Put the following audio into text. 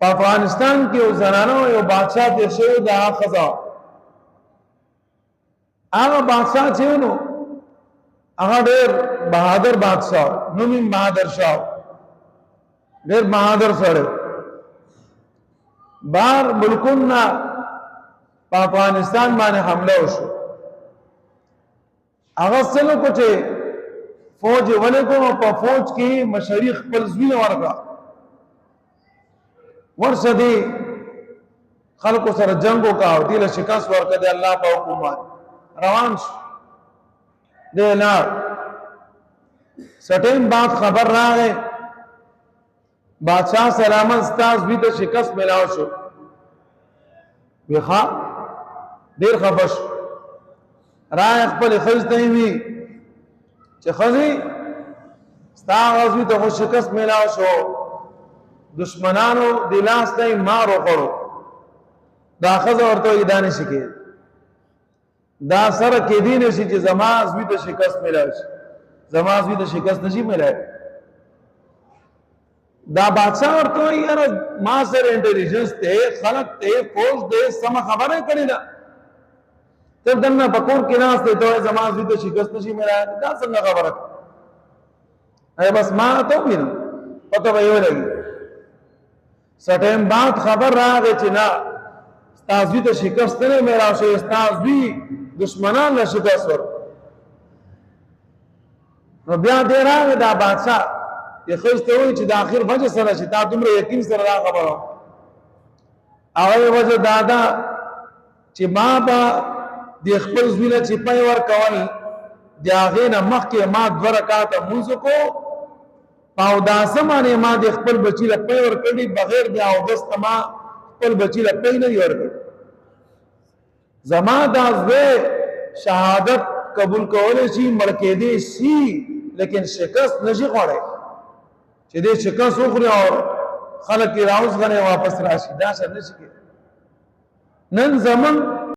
په افغانستان کې یو زنانه یو بادشاہ تیر شوی د هغه ښځه هغه بادشاہ چې نو هغه ډېر بهادر بادشاہ نوم یې بهادر شاه ډېر بهادر سره بار ملکونه په افغانستان باندې حمله وشو هغه څنګه کوټه فوج ولکو په فوج کې مشري خپل زوی ورکا ورسدي خلکو سره جنگ وکاو دله شکست ورکړه د الله په حکم روان شو دلا سټیم بعد خبر راغی بادشاہ سلامت استاز بھی ته شکست ملاو شو ویخا ډیر خبر راي خپل خزته وی چې خزي استاز بھی ته شکست ملاو شو دشمنانو دلاس ته مارو کړو دا خزه ورته ایدان شي کې دا سره کې دین شي چې زماز بھی ته شکست ملاو شي زماز بھی ته شکست نشي ملاو دا بادشاہ ورته یاره ما سره انټيليجنس ته خلق ته فوج دې سم خبره کړی دا ته دنه بکور کې ناس ته ته زماز دې شکست نشي ملای دا څنګه خبره اے بس ما ته وینم پته وایو لګي سټیم بعد خبر راغی چې نه استاد دې شکست نه ملای شي استاد دې دشمنان له شکست ور نو بیا دې راغی دا بادشاہ یہ خسته وي چې د اخر وجه سره چې تا دومره یقین سره را خبره هغه وجه دادا چې ما با د خپل زوینه چې پای ور کول د هغه نه مخکې ما د رکعات منځ کو پاو داسمانه ما د خپل بچی له پای ور کړی بغیر د او دست ما خپل بچی له پای نه ور کړ زما د شهادت قبول کول شي ملکې دي شي لیکن شکست نشي خوړای چې دې شکست وخوري او خلک راوځ غنه واپس راشي دا څه نشي نن زمون